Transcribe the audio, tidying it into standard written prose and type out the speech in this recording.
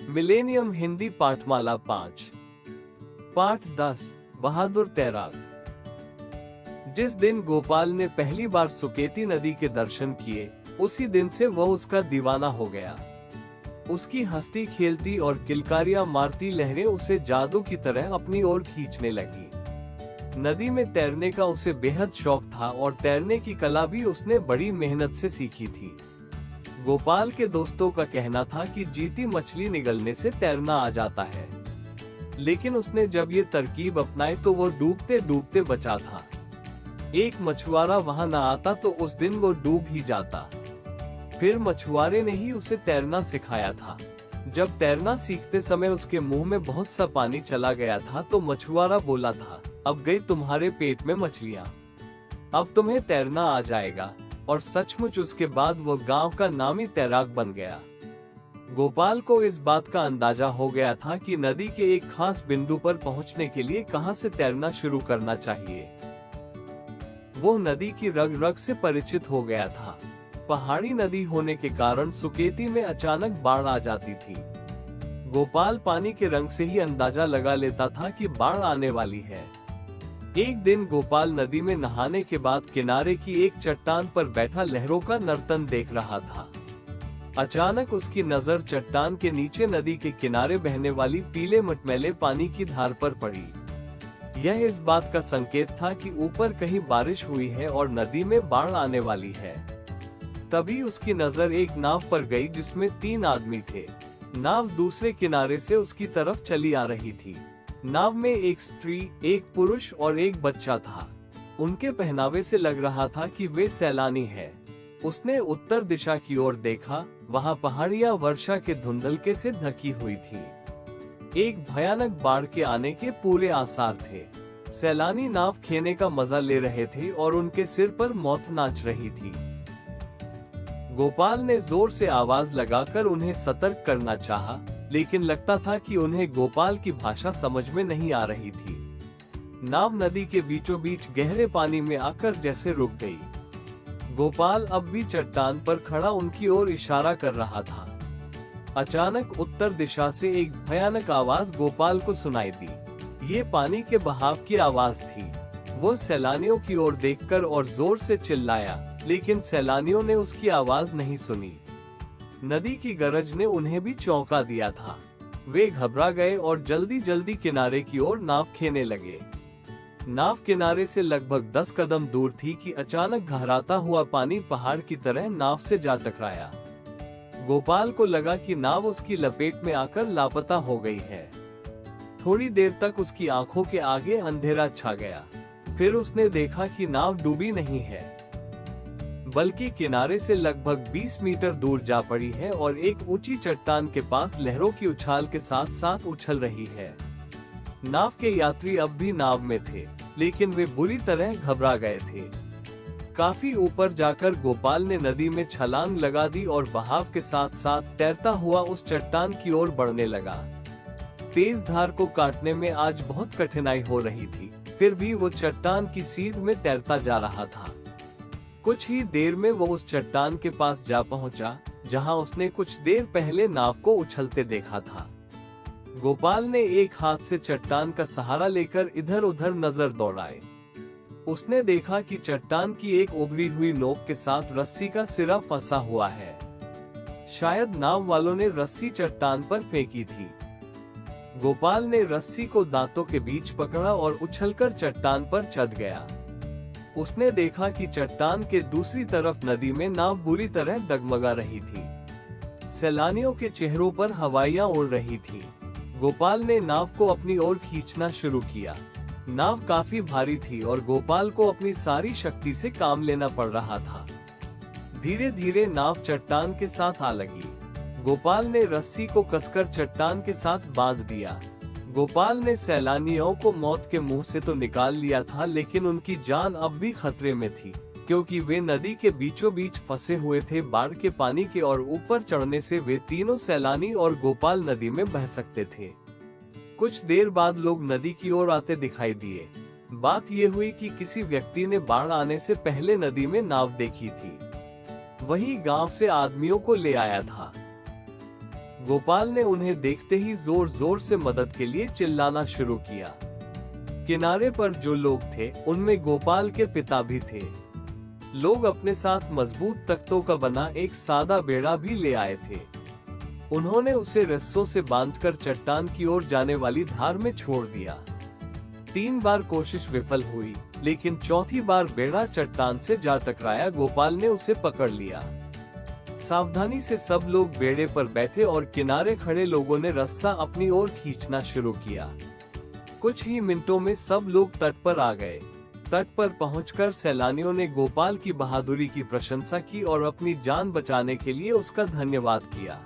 Millennium Hindi पाठमाला 5 पाठ 10 बहादुर तैराक। जिस दिन गोपाल ने पहली बार सुकेती नदी के दर्शन किए, उसी दिन से वह उसका दीवाना हो गया। उसकी हंसती खेलती और किलकारियां मारती लहरें उसे जादू की तरह अपनी ओर खींचने लगी। नदी में तैरने का उसे बेहद शौक था और तैरने की कला भी उसने बड़ी मेहनत से सीखी थी। गोपाल के दोस्तों का कहना था कि जीती मछली निगलने से तैरना आ जाता है, लेकिन उसने जब ये तरकीब अपनाई तो वो डूबते डूबते बचा था। एक मछुआरा वहां न आता तो उस दिन वो डूब ही जाता। फिर मछुआरे ने ही उसे तैरना सिखाया था। जब तैरना सीखते समय उसके मुंह में बहुत सा पानी चला गया था तो मछुआरा बोला था, अब गई तुम्हारे पेट में मछलियां, अब तुम्हें तैरना आ जाएगा। और सचमुच उसके बाद वो गांव का नामी तैराक बन गया। गोपाल को इस बात का अंदाजा हो गया था कि नदी के एक खास बिंदु पर पहुंचने के लिए कहां से तैरना शुरू करना चाहिए। वो नदी की रग रग से परिचित हो गया था। पहाड़ी नदी होने के कारण सुकेती में अचानक बाढ़ आ जाती थी। गोपाल पानी के रंग से ही अंदाजा लगा लेता था कि बाढ़ आने वाली है। एक दिन गोपाल नदी में नहाने के बाद किनारे की एक चट्टान पर बैठा लहरों का नर्तन देख रहा था। अचानक उसकी नजर चट्टान के नीचे नदी के किनारे बहने वाली पीले मटमैले पानी की धार पर पड़ी। यह इस बात का संकेत था कि ऊपर कहीं बारिश हुई है और नदी में बाढ़ आने वाली है। तभी उसकी नजर एक नाव पर गई जिसमें 3 आदमी थे। नाव दूसरे किनारे से उसकी तरफ चली आ रही थी। नाव में एक स्त्री, एक पुरुष और एक बच्चा था। उनके पहनावे से लग रहा था कि वे सैलानी हैं। उसने उत्तर दिशा की ओर देखा, वहां पहाड़ियां वर्षा के धुंधलके से ढकी हुई थी। एक भयानक बाढ़ के आने के पूरे आसार थे। सैलानी नाव खेने का मजा ले रहे थे और उनके सिर पर मौत नाच रही थी। गोपाल ने जोर से आवाज लगाकर उन्हें सतर्क करना चाहा, लेकिन लगता था कि उन्हें गोपाल की भाषा समझ में नहीं आ रही थी। नाव नदी के बीचों बीच गहरे पानी में आकर जैसे रुक गई। गोपाल अब भी चट्टान पर खड़ा उनकी ओर इशारा कर रहा था। अचानक उत्तर दिशा से एक भयानक आवाज गोपाल को सुनाई दी। ये पानी के बहाव की आवाज थी। वो सैलानियों की ओर देखकर और जोर से चिल्लाया, लेकिन सैलानियों ने उसकी आवाज नहीं सुनी। नदी की गरज ने उन्हें भी चौंका दिया था। वे घबरा गए और जल्दी जल्दी किनारे की ओर नाव खेने लगे। नाव किनारे से लगभग 10 कदम दूर थी कि अचानक गहराता हुआ पानी पहाड़ की तरह नाव से जा टकराया। गोपाल को लगा कि नाव उसकी लपेट में आकर लापता हो गई है। थोड़ी देर तक उसकी आंखों के आगे अंधेरा छा गया। फिर उसने देखा कि नाव डूबी नहीं है, बल्कि किनारे से लगभग 20 मीटर दूर जा पड़ी है और एक ऊंची चट्टान के पास लहरों की उछाल के साथ साथ उछल रही है। नाव के यात्री अब भी नाव में थे, लेकिन वे बुरी तरह घबरा गए थे। काफी ऊपर जाकर गोपाल ने नदी में छलांग लगा दी और बहाव के साथ साथ तैरता हुआ उस चट्टान की ओर बढ़ने लगा। तेज धार को काटने में आज बहुत कठिनाई हो रही थी, फिर भी वो चट्टान की सीध में तैरता जा रहा था। कुछ ही देर में वो उस चट्टान के पास जा पहुंचा, जहां उसने कुछ देर पहले नाव को उछलते देखा था। गोपाल ने एक हाथ से चट्टान का सहारा लेकर इधर उधर नजर दौड़ाई। उसने देखा कि चट्टान की एक उभरी हुई नोक के साथ रस्सी का सिरा फंसा हुआ है। शायद नाव वालों ने रस्सी चट्टान पर फेंकी थी। गोपाल ने रस्सी को दांतों के बीच पकड़ा और उछलकर चट्टान पर चढ़ गया। उसने देखा कि चट्टान के दूसरी तरफ नदी में नाव बुरी तरह डगमगा रही थी। सैलानियों के चेहरों पर हवाइयां उड़ रही थी। गोपाल ने नाव को अपनी ओर खींचना शुरू किया। नाव काफी भारी थी और गोपाल को अपनी सारी शक्ति से काम लेना पड़ रहा था। धीरे धीरे नाव चट्टान के साथ आ लगी। गोपाल ने रस्सी को कसकर चट्टान के साथ बांध दिया। गोपाल ने सैलानियों को मौत के मुंह से तो निकाल लिया था, लेकिन उनकी जान अब भी खतरे में थी, क्योंकि वे नदी के बीचों बीच फंसे हुए थे। बाढ़ के पानी के और ऊपर चढ़ने से वे तीनों सैलानी और गोपाल नदी में बह सकते थे। कुछ देर बाद लोग नदी की ओर आते दिखाई दिए। बात ये हुई कि किसी व्यक्ति ने बाढ़ आने से पहले नदी में नाव देखी थी। वही गांव से आदमियों को ले आया था। गोपाल ने उन्हें देखते ही जोर जोर से मदद के लिए चिल्लाना शुरू किया। किनारे पर जो लोग थे उनमें गोपाल के पिता भी थे। लोग अपने साथ मजबूत तख्तों का बना एक सादा बेड़ा भी ले आए थे। उन्होंने उसे रस्सों से बांधकर चट्टान की ओर जाने वाली धार में छोड़ दिया। 3 बार कोशिश विफल हुई, लेकिन चौथी बार बेड़ा चट्टान से जा टकराया। गोपाल ने उसे पकड़ लिया। सावधानी से सब लोग बेड़े पर बैठे और किनारे खड़े लोगों ने रस्सा अपनी ओर खींचना शुरू किया। कुछ ही मिनटों में सब लोग तट पर आ गए। तट पर पहुंचकर सैलानियों ने गोपाल की बहादुरी की प्रशंसा की और अपनी जान बचाने के लिए उसका धन्यवाद किया।